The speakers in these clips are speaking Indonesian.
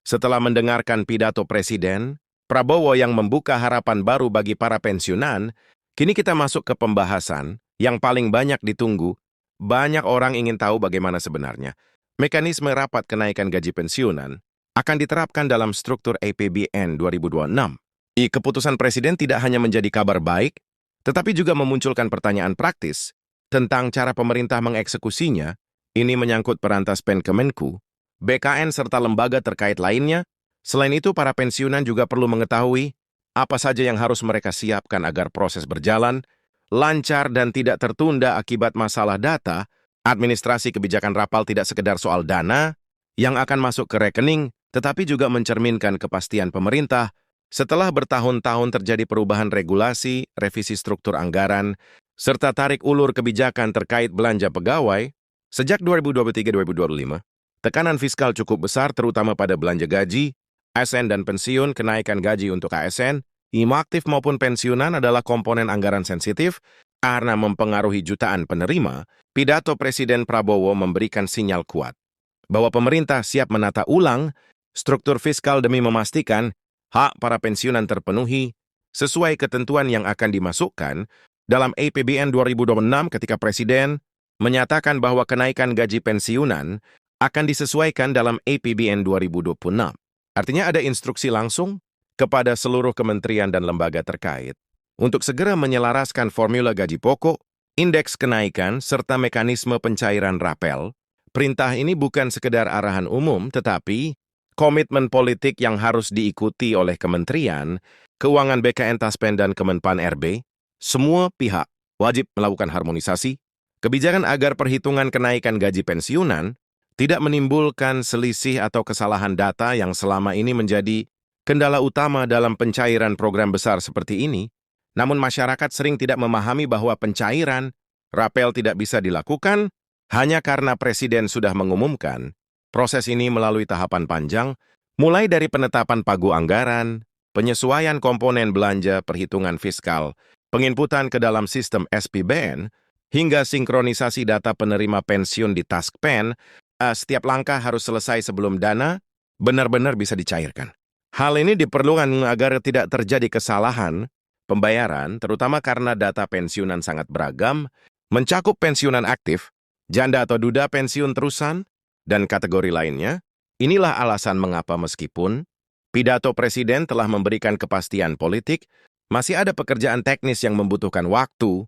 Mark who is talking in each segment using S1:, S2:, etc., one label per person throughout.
S1: Setelah mendengarkan pidato Presiden, Prabowo yang membuka harapan baru bagi para pensiunan, kini kita masuk ke pembahasan yang paling banyak ditunggu. Banyak orang ingin tahu bagaimana sebenarnya mekanisme rapat kenaikan gaji pensiunan akan diterapkan dalam struktur APBN 2026. Keputusan Presiden tidak hanya menjadi kabar baik, tetapi juga memunculkan pertanyaan praktis tentang cara pemerintah mengeksekusinya. Ini menyangkut perantas Penkemenku, BKN serta lembaga terkait lainnya. Selain itu, para pensiunan juga perlu mengetahui apa saja yang harus mereka siapkan agar proses berjalan lancar dan tidak tertunda akibat masalah data. Administrasi kebijakan Rapal tidak sekedar soal dana yang akan masuk ke rekening, tetapi juga mencerminkan kepastian pemerintah setelah bertahun-tahun terjadi perubahan regulasi, revisi struktur anggaran, serta tarik ulur kebijakan terkait belanja pegawai. Sejak 2023-2025, tekanan fiskal cukup besar terutama pada belanja gaji, ASN dan pensiun. Kenaikan gaji untuk ASN, aktif maupun pensiunan adalah komponen anggaran sensitif karena mempengaruhi jutaan penerima. Pidato Presiden Prabowo memberikan sinyal kuat bahwa pemerintah siap menata ulang struktur fiskal demi memastikan hak para pensiunan terpenuhi sesuai ketentuan yang akan dimasukkan dalam APBN 2026 ketika Presiden menyatakan bahwa kenaikan gaji pensiunan akan disesuaikan dalam APBN 2026. Artinya ada instruksi langsung kepada seluruh kementerian dan lembaga terkait untuk segera menyelaraskan formula gaji pokok, indeks kenaikan, serta mekanisme pencairan rapel. Perintah ini bukan sekedar arahan umum, tetapi komitmen politik yang harus diikuti oleh Kementerian Keuangan, BKN, Taspen, dan Kemenpan RB. Semua pihak wajib melakukan harmonisasi kebijakan agar perhitungan kenaikan gaji pensiunan tidak menimbulkan selisih atau kesalahan data yang selama ini menjadi kendala utama dalam pencairan program besar seperti ini. Namun masyarakat sering tidak memahami bahwa pencairan rapel tidak bisa dilakukan hanya karena Presiden sudah mengumumkan. Proses ini melalui tahapan panjang, mulai dari penetapan pagu anggaran, penyesuaian komponen belanja, perhitungan fiskal, penginputan ke dalam sistem SPBN, hingga sinkronisasi data penerima pensiun di Taspen. Setiap langkah harus selesai sebelum dana benar-benar bisa dicairkan. Hal ini diperlukan agar tidak terjadi kesalahan pembayaran, terutama karena data pensiunan sangat beragam, mencakup pensiunan aktif, janda atau duda, pensiun terusan, dan kategori lainnya. Inilah alasan mengapa meskipun pidato Presiden telah memberikan kepastian politik, masih ada pekerjaan teknis yang membutuhkan waktu.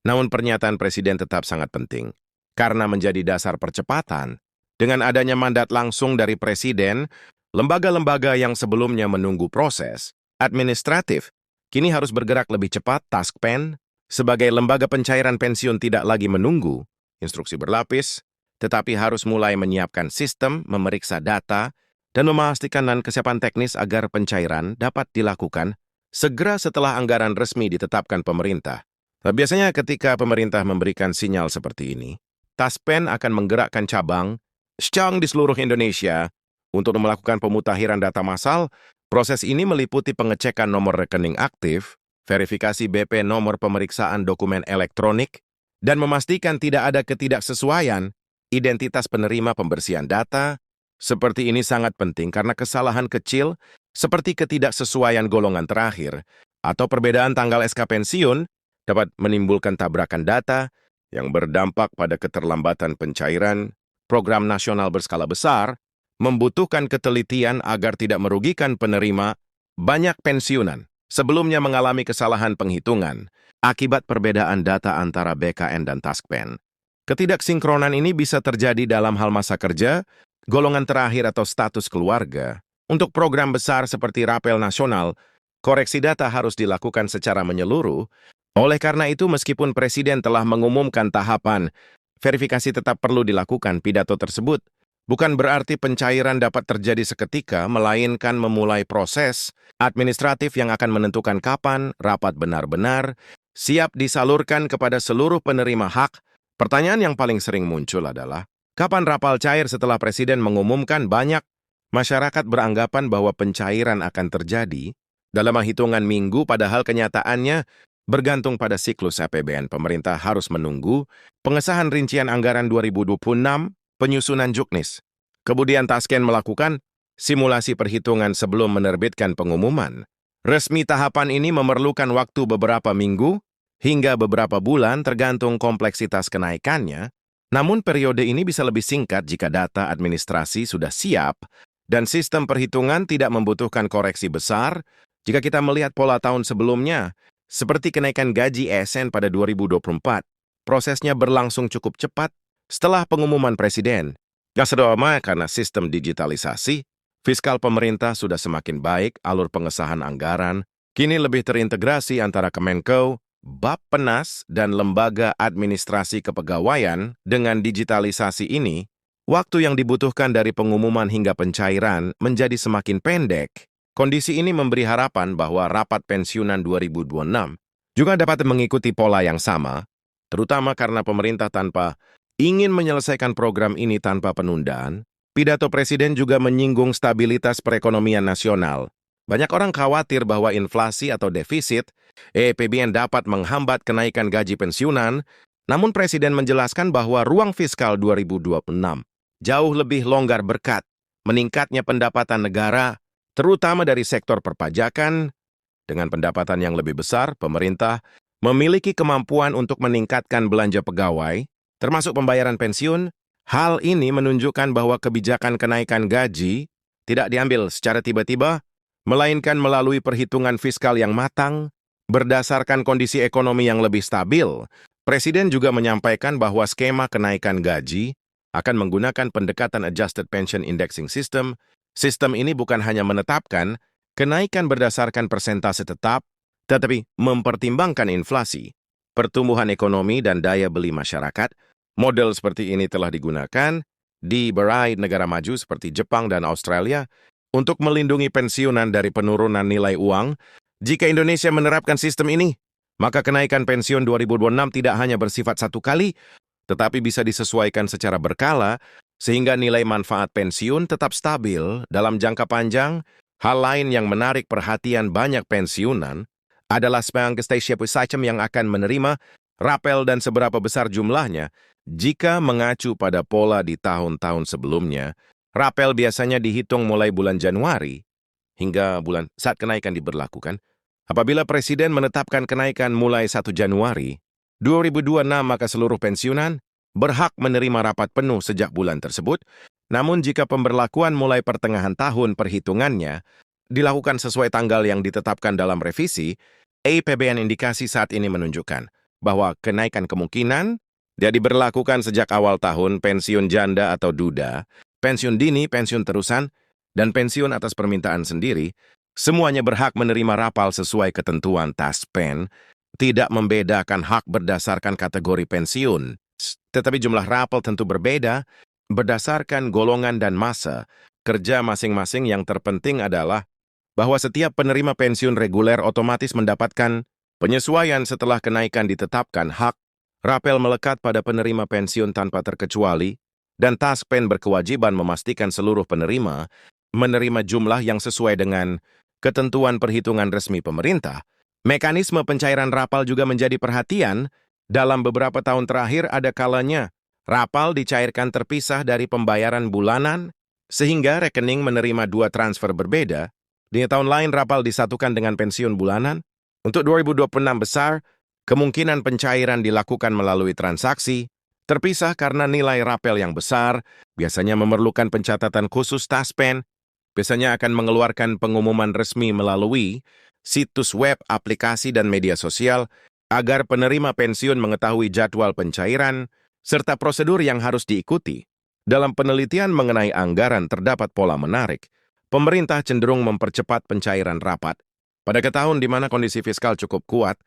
S1: Namun pernyataan Presiden tetap sangat penting, karena menjadi dasar percepatan. Dengan adanya mandat langsung dari Presiden, lembaga-lembaga yang sebelumnya menunggu proses administratif, kini harus bergerak lebih cepat. Taspen, sebagai lembaga pencairan pensiun, tidak lagi menunggu instruksi berlapis, tetapi harus mulai menyiapkan sistem, memeriksa data, dan memastikan kesiapan teknis agar pencairan dapat dilakukan segera setelah anggaran resmi ditetapkan pemerintah. Biasanya ketika pemerintah memberikan sinyal seperti ini, Taspen akan menggerakkan cabang di seluruh Indonesia untuk melakukan pemutakhiran data massal. Proses ini meliputi pengecekan nomor rekening aktif, verifikasi BP nomor pemeriksaan dokumen elektronik, dan memastikan tidak ada ketidaksesuaian identitas penerima. Pembersihan data seperti ini sangat penting karena kesalahan kecil seperti ketidaksesuaian golongan terakhir atau perbedaan tanggal SK pensiun dapat menimbulkan tabrakan data yang berdampak pada keterlambatan pencairan. Program nasional berskala besar membutuhkan ketelitian agar tidak merugikan penerima. Banyak pensiunan sebelumnya mengalami kesalahan penghitungan akibat perbedaan data antara BKN dan Taspen. Ketidaksinkronan ini bisa terjadi dalam hal masa kerja, golongan terakhir, atau status keluarga. Untuk program besar seperti rapel nasional, koreksi data harus dilakukan secara menyeluruh. Oleh karena itu, meskipun Presiden telah mengumumkan tahapan verifikasi tetap perlu dilakukan, pidato tersebut bukan berarti pencairan dapat terjadi seketika, melainkan memulai proses administratif yang akan menentukan kapan rapat benar-benar siap disalurkan kepada seluruh penerima hak. Pertanyaan yang paling sering muncul adalah, kapan rapal cair? Setelah Presiden mengumumkan, banyak masyarakat beranggapan bahwa pencairan akan terjadi dalam hitungan minggu, padahal kenyataannya bergantung pada siklus APBN. Pemerintah harus menunggu pengesahan rincian anggaran 2026, penyusunan juknis. Kemudian Tasken melakukan simulasi perhitungan sebelum menerbitkan pengumuman. Resmi tahapan ini memerlukan waktu beberapa minggu hingga beberapa bulan tergantung kompleksitas kenaikannya, namun periode ini bisa lebih singkat jika data administrasi sudah siap dan sistem perhitungan tidak membutuhkan koreksi besar. Jika kita melihat pola tahun sebelumnya, seperti kenaikan gaji ASN pada 2024, prosesnya berlangsung cukup cepat setelah pengumuman presiden. Gak sedoma karena sistem digitalisasi, fiskal pemerintah sudah semakin baik, alur pengesahan anggaran kini lebih terintegrasi antara Kemenko, Bappenas, dan lembaga administrasi kepegawaian. Dengan digitalisasi ini, waktu yang dibutuhkan dari pengumuman hingga pencairan menjadi semakin pendek. Kondisi ini memberi harapan bahwa rapat pensiunan 2026 juga dapat mengikuti pola yang sama, terutama karena pemerintah tanpa ingin menyelesaikan program ini tanpa penundaan. Pidato Presiden juga menyinggung stabilitas perekonomian nasional. Banyak orang khawatir bahwa inflasi atau defisit APBN dapat menghambat kenaikan gaji pensiunan, namun Presiden menjelaskan bahwa ruang fiskal 2026 jauh lebih longgar berkat meningkatnya pendapatan negara, terutama dari sektor perpajakan. Dengan pendapatan yang lebih besar, pemerintah memiliki kemampuan untuk meningkatkan belanja pegawai, termasuk pembayaran pensiun. Hal ini menunjukkan bahwa kebijakan kenaikan gaji tidak diambil secara tiba-tiba, melainkan melalui perhitungan fiskal yang matang, berdasarkan kondisi ekonomi yang lebih stabil. Presiden juga menyampaikan bahwa skema kenaikan gaji akan menggunakan pendekatan Adjusted Pension Indexing System. Sistem ini bukan hanya menetapkan kenaikan berdasarkan persentase tetap, tetapi mempertimbangkan inflasi, pertumbuhan ekonomi, dan daya beli masyarakat. Model seperti ini telah digunakan di beberapa negara maju seperti Jepang dan Australia untuk melindungi pensiunan dari penurunan nilai uang. Jika Indonesia menerapkan sistem ini, maka kenaikan pensiun 2026 tidak hanya bersifat satu kali, tetapi bisa disesuaikan secara berkala, sehingga nilai manfaat pensiun tetap stabil dalam jangka panjang. Hal lain yang menarik perhatian banyak pensiunan adalah sistem yang akan menerima rapel dan seberapa besar jumlahnya. Jika mengacu pada pola di tahun-tahun sebelumnya, rapel biasanya dihitung mulai bulan Januari hingga bulan saat kenaikan diberlakukan. Apabila Presiden menetapkan kenaikan mulai 1 Januari 2026, maka seluruh pensiunan berhak menerima rapat penuh sejak bulan tersebut. Namun jika pemberlakuan mulai pertengahan tahun, perhitungannya dilakukan sesuai tanggal yang ditetapkan dalam revisi, APBN indikasi saat ini menunjukkan bahwa kenaikan kemungkinan jadi diberlakukan sejak awal tahun. Pensiun janda atau duda, pensiun dini, pensiun terusan, dan pensiun atas permintaan sendiri, semuanya berhak menerima rapal sesuai ketentuan TASPEN, tidak membedakan hak berdasarkan kategori pensiun. Tetapi jumlah rapal tentu berbeda berdasarkan golongan dan masa kerja masing-masing. Yang terpenting adalah bahwa setiap penerima pensiun reguler otomatis mendapatkan penyesuaian setelah kenaikan ditetapkan. Hak rapel melekat pada penerima pensiun tanpa terkecuali, dan TASPEN berkewajiban memastikan seluruh penerima menerima jumlah yang sesuai dengan ketentuan perhitungan resmi pemerintah. Mekanisme pencairan rapal juga menjadi perhatian. Dalam beberapa tahun terakhir ada kalanya rapal dicairkan terpisah dari pembayaran bulanan, sehingga rekening menerima dua transfer berbeda. Di tahun lain rapal disatukan dengan pensiun bulanan. Untuk 2026 besar, kemungkinan pencairan dilakukan melalui transaksi terpisah karena nilai rapel yang besar biasanya memerlukan pencatatan khusus. TASPEN biasanya akan mengeluarkan pengumuman resmi melalui situs web, aplikasi, dan media sosial agar penerima pensiun mengetahui jadwal pencairan serta prosedur yang harus diikuti. Dalam penelitian mengenai anggaran terdapat pola menarik. Pemerintah cenderung mempercepat pencairan rapat pada tahun di mana kondisi fiskal cukup kuat.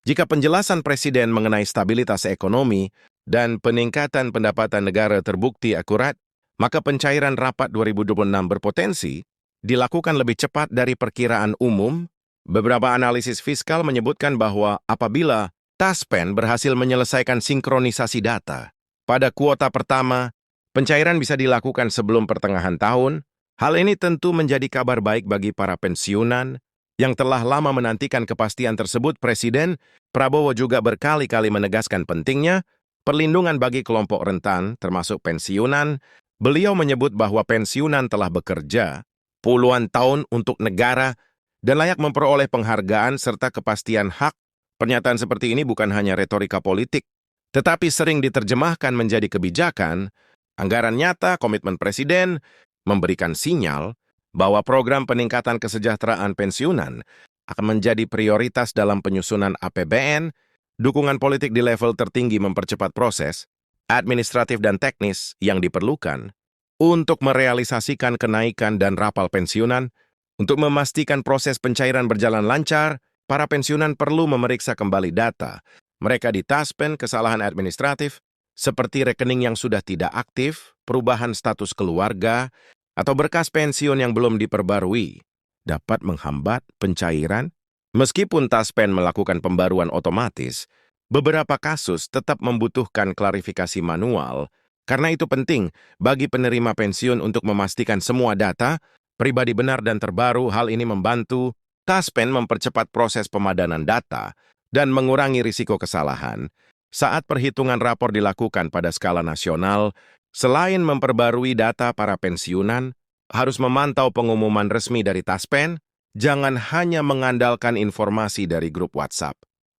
S1: Jika penjelasan Presiden mengenai stabilitas ekonomi dan peningkatan pendapatan negara terbukti akurat, maka pencairan rapat 2026 berpotensi dilakukan lebih cepat dari perkiraan umum. Beberapa analisis fiskal menyebutkan bahwa apabila TASPEN berhasil menyelesaikan sinkronisasi data pada kuota pertama, pencairan bisa dilakukan sebelum pertengahan tahun. Hal ini tentu menjadi kabar baik bagi para pensiunan yang telah lama menantikan kepastian tersebut. Presiden Prabowo juga berkali-kali menegaskan pentingnya perlindungan bagi kelompok rentan, termasuk pensiunan. Beliau menyebut bahwa pensiunan telah bekerja puluhan tahun untuk negara, dan layak memperoleh penghargaan serta kepastian hak. Pernyataan seperti ini bukan hanya retorika politik, tetapi sering diterjemahkan menjadi kebijakan, anggaran nyata, komitmen presiden, memberikan sinyal bahwa program peningkatan kesejahteraan pensiunan akan menjadi prioritas dalam penyusunan APBN, dukungan politik di level tertinggi mempercepat proses, administratif dan teknis yang diperlukan untuk merealisasikan kenaikan dan rapal pensiunan. Untuk memastikan proses pencairan berjalan lancar, para pensiunan perlu memeriksa kembali data mereka di Taspen, kesalahan administratif, seperti rekening yang sudah tidak aktif, perubahan status keluarga, atau berkas pensiun yang belum diperbarui, dapat menghambat pencairan. Meskipun Taspen melakukan pembaruan otomatis, beberapa kasus tetap membutuhkan klarifikasi manual. Karena itu penting bagi penerima pensiun untuk memastikan semua data pribadi benar dan terbaru. Hal ini membantu Taspen mempercepat proses pemadanan data dan mengurangi risiko kesalahan. Saat perhitungan rapor dilakukan pada skala nasional, selain memperbarui data para pensiunan, harus memantau pengumuman resmi dari Taspen. Jangan hanya mengandalkan informasi dari grup WhatsApp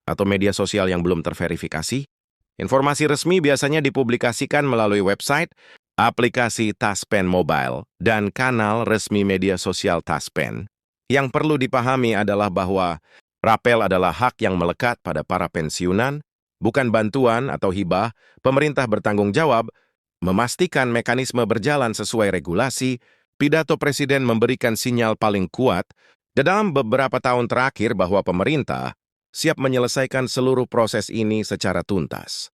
S1: atau media sosial yang belum terverifikasi. Informasi resmi biasanya dipublikasikan melalui website, aplikasi Taspen Mobile, dan kanal resmi media sosial Taspen. Yang perlu dipahami adalah bahwa rapel adalah hak yang melekat pada para pensiunan, bukan bantuan atau hibah. Pemerintah bertanggung jawab memastikan mekanisme berjalan sesuai regulasi. Pidato Presiden memberikan sinyal paling kuat dalam beberapa tahun terakhir bahwa pemerintah siap menyelesaikan seluruh proses ini secara tuntas.